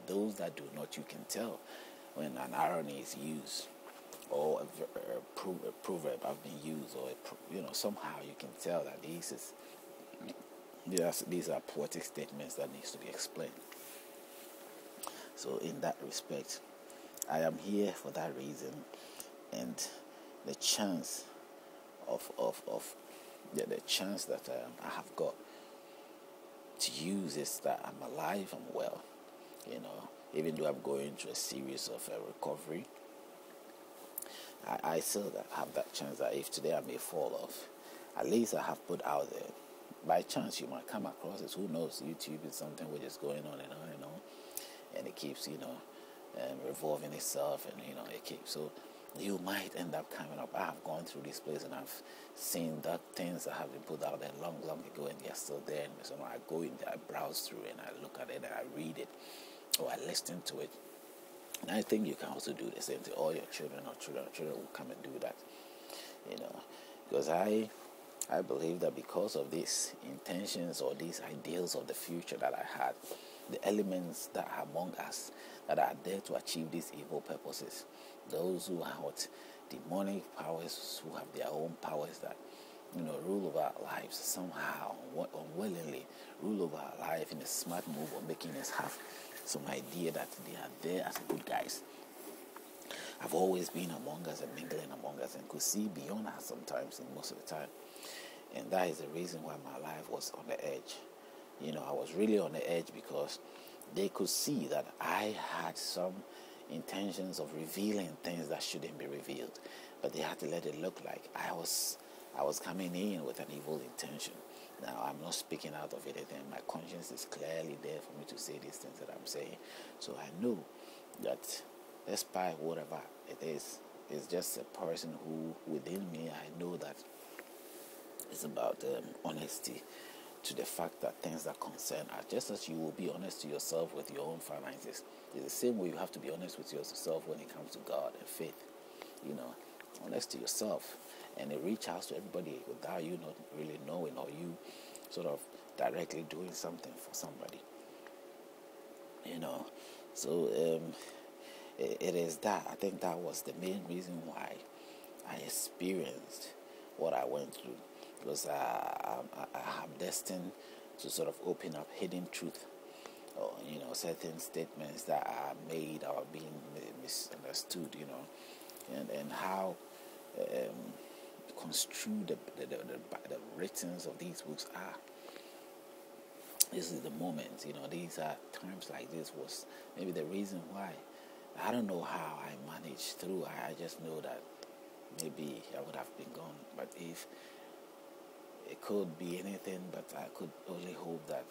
those that do not, you can tell when an irony is used, or a proverb have been used, or somehow you can tell that these are poetic statements that needs to be explained. So in that respect, I am here for that reason, and the chance the chance that I have got to use is that I'm alive, I'm well, even though I'm going through a series of recovery. I still have that chance that if today I may fall off, at least I have put out there. By chance, you might come across it. Who knows? YouTube is something which is going on and on and on, and it keeps, revolving itself, and it keeps. So you might end up coming up. I have gone through this place, and I've seen that things that have been put out there long ago, and they're still there. And so I go in there, I browse through, and I look at it, and I read it, or I listen to it. And I think you can also do the same to all your children, or children will come and do that, because I believe that because of these intentions or these ideals of the future that I had, the elements that are among us that are there to achieve these evil purposes, those who are what demonic powers, who have their own powers that rule over our lives somehow, unwillingly rule over our life in a smart move of making us have some idea that they are there as good guys. I've always been among us and mingling among us and could see beyond us sometimes, and most of the time. And that is the reason why my life was on the edge. I was really on the edge because they could see that I had some intentions of revealing things that shouldn't be revealed. But they had to let it look like I was coming in with an evil intention. Now, I'm not speaking out of anything. My conscience is clearly there for me to say these things that I'm saying. So I know that despite whatever it is, it's just a person who, within me, I know that it's about honesty to the fact that things that concern us, just as you will be honest to yourself with your own finances, it's the same way you have to be honest with yourself when it comes to God and faith. Honest to yourself, and it reach out to everybody without you not really knowing, or you sort of directly doing something for somebody. So it is that. I think that was the main reason why I experienced what I went through, because I am destined to sort of open up hidden truth, or certain statements that are made or being misunderstood, and how construed the writings of these books are. This is the moment, these are times like this was maybe the reason why. I don't know how I managed through. I just know that maybe I would have been gone. But if it could be anything, but I could only hope that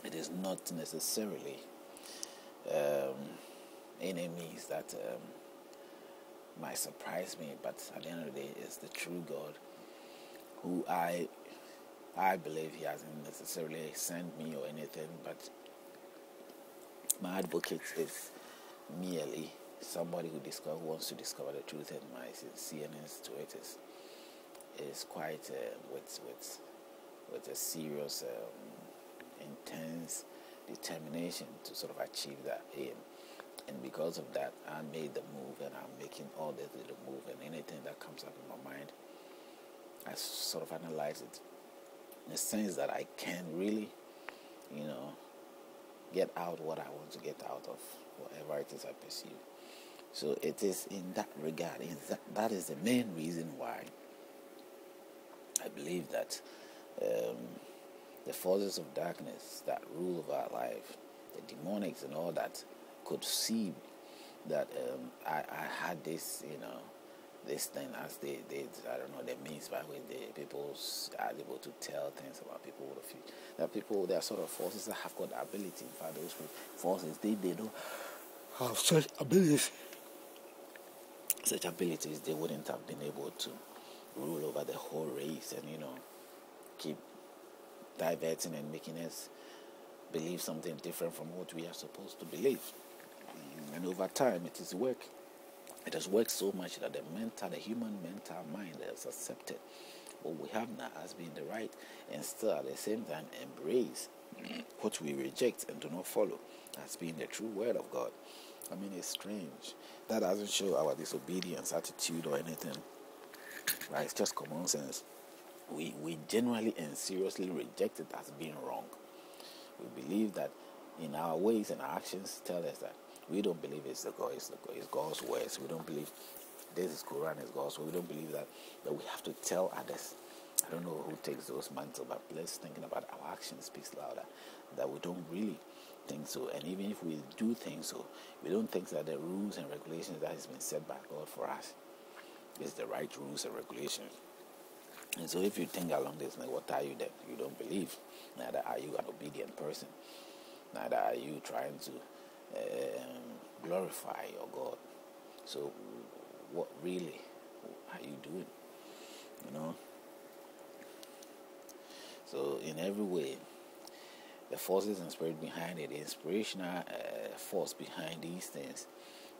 it is not necessarily enemies that might surprise me, but at the end of the day, it's the true God who I believe He hasn't necessarily sent me or anything, but my advocate is merely somebody who wants to discover the truth, and my sincereness to it is quite with a serious, intense determination to sort of achieve that aim. And because of that, I made the move, and I'm making all this little move, and anything that comes up in my mind, I sort of analyze it in the sense that I can really, get out what I want to get out of whatever it is I pursue. So it is in that regard, that is the main reason why I believe that the forces of darkness that rule over our life, the demonics and all that, could see that I had this, this thing as they I don't know, the means by which the people are able to tell things about people with a few. There are sort of forces that have got the ability. In fact, those forces, they don't have such abilities. Such abilities, they wouldn't have been able to rule over the whole race and, keep diverting and making us believe something different from what we are supposed to believe. And over time, it is work. It has worked so much that the human mental mind has accepted what we have now as being the right, and still at the same time embrace what we reject and do not follow as being the true word of God. I mean, it's strange. That doesn't show our disobedience, attitude, or anything. Right? It's just common sense. We genuinely and seriously reject it as being wrong. We believe that in our ways and our actions tell us that we don't believe it's God's words. We don't believe this is Quran, is God's word. We don't believe that we have to tell others. I don't know who takes those mantles, but let's thinking about our action speaks louder. That we don't really think so, and even if we do think so, we don't think that the rules and regulations that has been set by God for us is the right rules and regulations. And so if you think along this line, what are you then? You don't believe. Neither are you an obedient person. Neither are you trying to glorify your God. So what really are you doing? You know? So in every way, the forces and spirit behind it, the inspirational force behind these things,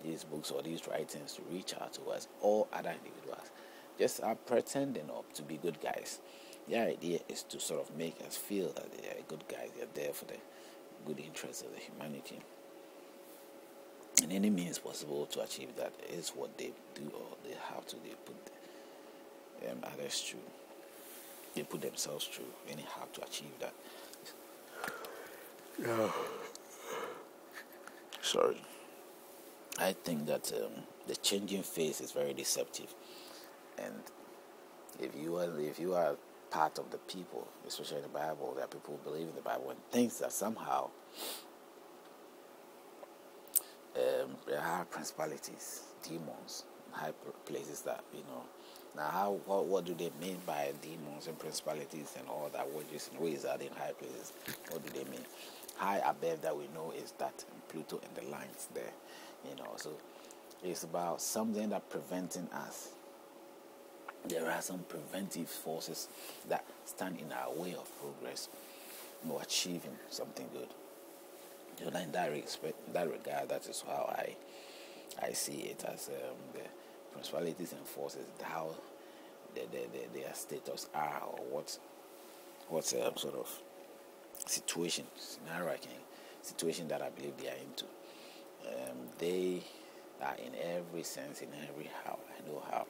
these books or these writings to reach out to us, all other individuals, just are pretending up to be good guys. The idea is to sort of make us feel that they are good guys, they are there for the good interests of the humanity. And any means possible to achieve that is what they do, or they have to. They put others through. They put themselves through anyhow to achieve that. Yeah. Sorry. I think that the changing face is very deceptive, and if you are part of the people, especially in the Bible, there are people who believe in the Bible and thinks that somehow there are principalities, demons, high places that Now, what do they mean by demons and principalities and all that? Ways are in high places? What do they mean? High above that we know is that Pluto and the lines there, So it's about something that preventing us. There are some preventive forces that stand in our way of progress, achieving something good. So in that regard, that is how I see it as the principalities and forces, how their status are, or what sort of situation that I believe they are into. They are in every sense, in every how. I know how.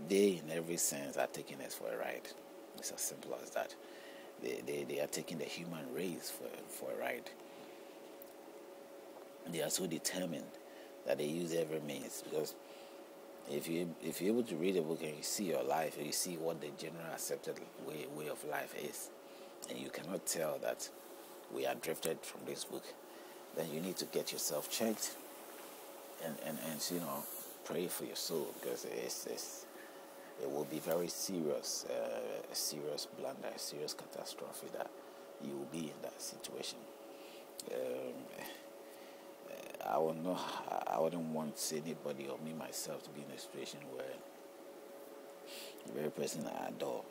They, in every sense, are taking us for a ride. It's as simple as that. They are taking the human race for a ride. They are so determined that they use every means, because if you're able to read a book and you see your life, and you see what the general accepted way of life is, and you cannot tell that we are drifted from this book, then you need to get yourself checked and pray for your soul, because it will be very serious, a serious blunder, a serious catastrophe that you will be in that situation. I wouldn't want anybody or me myself to be in a situation where the very person I adore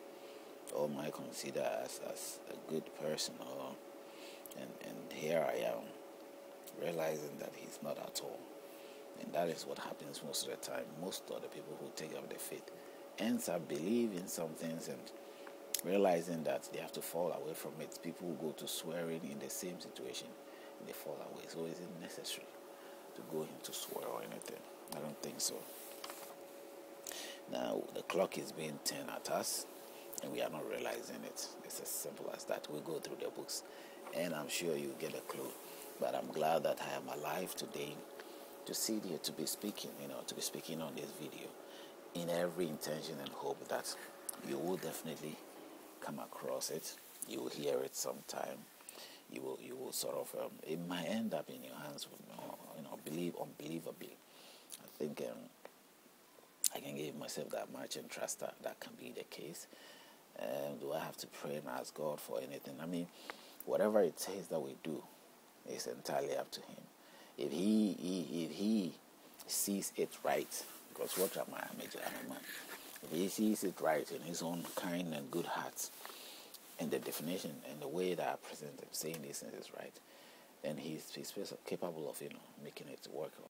or might consider as a good person, and here I am realizing that he's not at all. And that is what happens most of the time. Most of the people who take up the faith ends up believing some things and realizing that they have to fall away from it. People who go to swearing in the same situation, and they fall away. So is it necessary to go into swear or anything? I don't think so. Now the clock is being turned at us, and we are not realizing it. It's as simple as that. We go through the books, and I'm sure you get a clue. But I'm glad that I am alive today to sit here, to be speaking on this video, in every intention and hope that you will definitely come across it. You will hear it sometime. You will sort of it might end up in your hands, unbelievably. I think I can give myself that much and trust that can be the case. Do I have to pray and ask God for anything? I mean, whatever it says that we do is entirely up to Him. If he sees it right, because what am I? I'm a man. If he sees it right in his own kind and good heart, and the definition and the way that I present him saying these things is right, and he's capable of making it work